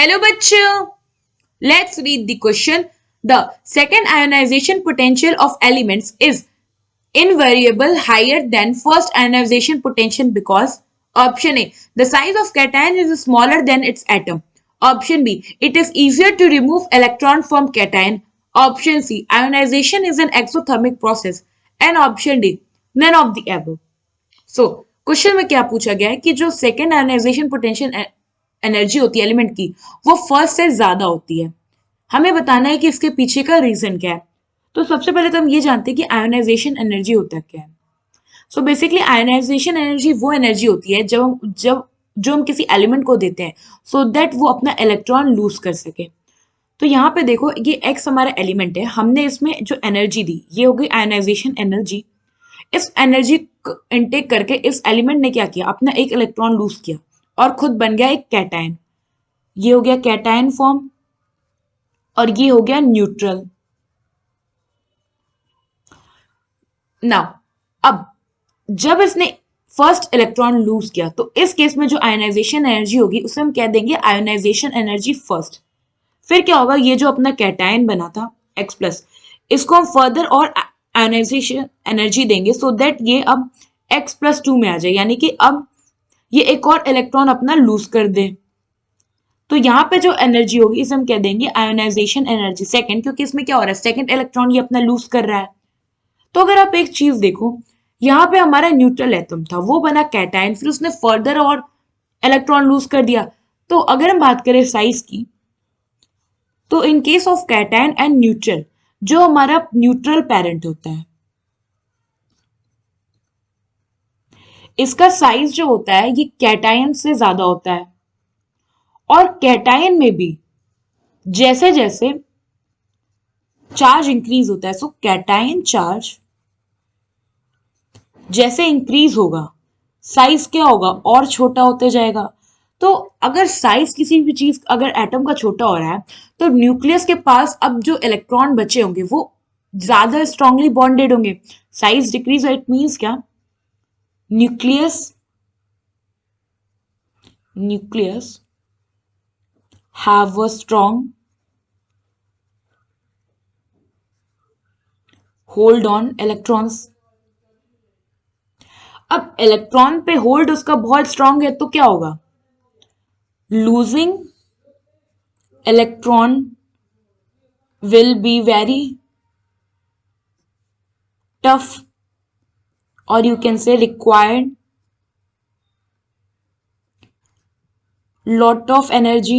Hello बच्चों, let's read the question. The second ionization potential of elements is invariable higher than first ionization potential because option A, the size of cation is smaller than its atom. Option B, it is easier to remove electron from cation. Option C, ionization is an exothermic process. And option D, none of the above. So question में क्या पूछा गया है कि जो second ionization potential energy होती है element की वो फर्स्ट से ज्यादा होती है। हमें बताना है कि इसके पीछे का रीजन क्या है। तो सबसे पहले तो हम ये जानते हैं कि आयोनाइजेशन एनर्जी होता क्या है। सो बेसिकली आयोनाइजेशन एनर्जी वो एनर्जी होती है जब जो हम किसी एलिमेंट को देते हैं सो दैट वो अपना इलेक्ट्रॉन लूज कर सके। तो यहाँ पे देखो ये एक्स हमारा एलिमेंट है, हमने इसमें जो एनर्जी दी ये हो गई आयोनाइजेशन एनर्जी। इस एनर्जी इनटेक करके इस एलिमेंट ने क्या किया, अपना एक इलेक्ट्रॉन लूज किया और खुद बन गया एक कैटायन। ये हो गया कैटायन फॉर्म और ये हो गया न्यूट्रल। नाउ अब जब इसने फर्स्ट इलेक्ट्रॉन लूज किया तो इस केस में जो आयोनाइजेशन एनर्जी होगी उसे हम कह देंगे आयोनाइजेशन एनर्जी फर्स्ट। फिर क्या होगा, ये जो अपना कैटायन बना था एक्स प्लस, इसको हम फर्दर और आयोनाइजेशन एनर्जी देंगे सो दैट ये अब x प्लस 2 में आ जाए, यानी कि अब ये एक और इलेक्ट्रॉन अपना लूज कर दे। तो यहाँ पे जो एनर्जी होगी इसे हम कह देंगे आयोनाइजेशन एनर्जी सेकंड, क्योंकि इसमें क्या हो रहा है, सेकंड इलेक्ट्रॉन ये अपना लूज कर रहा है। तो अगर आप एक चीज देखो, यहाँ पे हमारा न्यूट्रल एटम था वो बना कैटायन, फिर उसने फर्दर और इलेक्ट्रॉन लूज कर दिया। तो अगर हम बात करें साइज की, तो in case of cation and neutral, जो हमारा न्यूट्रल पेरेंट होता है इसका साइज जो होता है ये कैटायन से ज्यादा होता है। और कैटायन में भी जैसे जैसे चार्ज इंक्रीज होता है, सो कैटायन चार्ज जैसे इंक्रीज होगा साइज क्या होगा, और छोटा होते जाएगा। तो अगर साइज किसी भी चीज अगर एटम का छोटा हो रहा है तो न्यूक्लियस के पास अब जो इलेक्ट्रॉन बचे होंगे वो ज्यादा स्ट्रांगली बॉन्डेड होंगे। साइज डिक्रीज, इट मीन्स क्या, nucleus have a strong hold on electrons। अब इलेक्ट्रॉन पे होल्ड उसका बहुत स्ट्रांग है तो क्या होगा, losing electron will be very tough और you can say required lot of energy.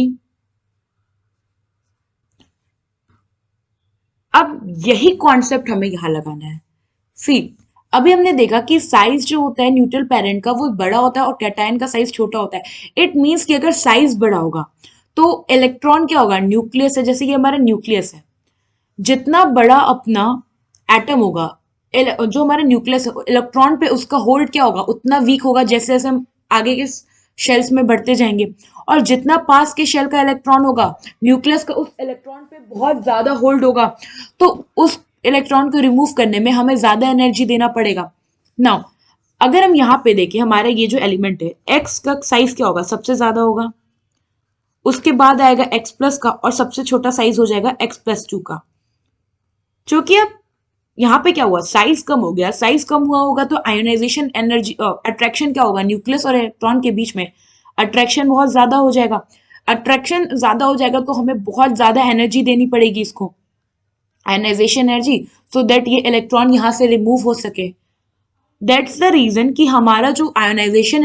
अब यही कॉन्सेप्ट हमें यहां लगाना है। सी अभी हमने देखा कि साइज जो होता है न्यूट्रल पेरेंट का वो बड़ा होता है और कैटायन का साइज छोटा होता है। इट मीन्स कि अगर साइज बड़ा होगा तो इलेक्ट्रॉन क्या होगा, न्यूक्लियस है, जैसे कि हमारा न्यूक्लियस है, जितना बड़ा अपना एटम होगा जो हमारा न्यूक्लियस है इलेक्ट्रॉन पे उसका होल्ड क्या होगा उतना वीक होगा, जैसे जैसे हम आगे के शेल्स में बढ़ते जाएंगे। और जितना पास के शेल का इलेक्ट्रॉन होगा न्यूक्लियस का उस इलेक्ट्रॉन पे बहुत ज्यादा होल्ड होगा, तो उस इलेक्ट्रॉन को रिमूव करने में हमें ज्यादा एनर्जी देना पड़ेगा। नाउ अगर हम यहाँ पे देखें हमारा ये जो एलिमेंट है एक्स का साइज क्या होगा, सबसे ज्यादा होगा, उसके बाद आएगा एक्स प्लस का और सबसे छोटा साइज हो जाएगा एक्स प्लस 2 का। क्योंकि अब यहाँ पे क्या हुआ, साइज कम हो गया, साइज कम हुआ होगा तो आयोनाइजेशन एनर्जी अट्रैक्शन क्या होगा, न्यूक्लियस और इलेक्ट्रॉन के बीच में अट्रैक्शन बहुत ज्यादा हो जाएगा। अट्रैक्शन ज्यादा हो जाएगा तो हमें बहुत ज्यादा एनर्जी देनी पड़ेगी इसको, आयोनाइजेशन एनर्जी, सो दैट ये इलेक्ट्रॉन यहाँ से रिमूव हो सके। दैट्स द रीजन कि हमारा जो आयोनाइजेशन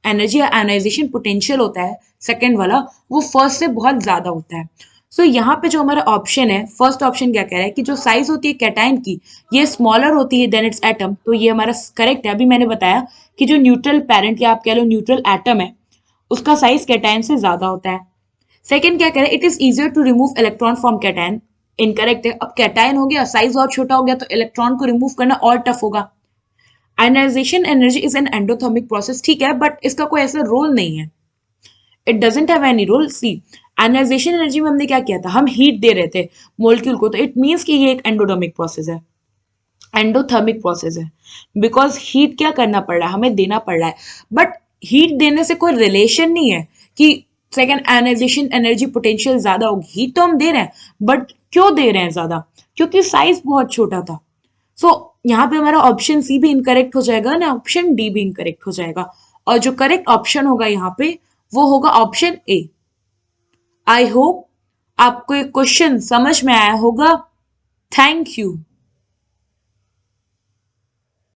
एनर्जी या आयोनाइजेशन पोटेंशियल होता है सेकेंड वाला वो फर्स्ट से बहुत ज्यादा होता है। सो यहाँ पे जो हमारा ऑप्शन है, फर्स्ट ऑप्शन क्या कह रहा है कि जो साइज होती है कैटायन की ये स्मॉलर होती है देन इट्स एटम, तो ये हमारा करेक्ट है। अभी मैंने बताया कि जो न्यूट्रल पेरेंट या आप कह लो न्यूट्रल एटम है उसका साइज कैटायन से ज्यादा होता है। सेकेंड क्या कह रहा है, it is easier to remove electron from cation, incorrect है। अब कैटायन हो गया, साइज और छोटा हो गया तो इलेक्ट्रॉन को रिमूव करना और टफ होगा। Ionization energy is an endothermic process, ठीक है, बट इसका कोई ऐसा रोल नहीं है, it doesn't have any role. See ionization energy में हमने क्या किया था, हम हीट दे रहे थे मोलिक्यूल को, तो इट मीन्स कि ये एक एंडोडर्मिक प्रोसेस है, एंडोथर्मिक प्रोसेस है, बिकॉज हीट क्या करना पड़ रहा है, हमें देना पड़ रहा है। बट हीट देने से कोई रिलेशन नहीं है कि सेकेंड, आयनाइजेशन एनर्जी पोटेंशियल ज्यादा होगी, हीट तो हम दे रहे हैं, बट क्यों दे रहे हैं ज्यादा? क्योंकि साइज बहुत छोटा था। सो यहाँ पे हमारा ऑप्शन सी भी इनकरेक्ट हो जाएगा ना, ऑप्शन डी भी इनकरेक्ट हो जाएगा, और जो करेक्ट ऑप्शन होगा यहाँ पे वो होगा ऑप्शन ए। आई होप आपको ये क्वेश्चन समझ में आया होगा। Thank you.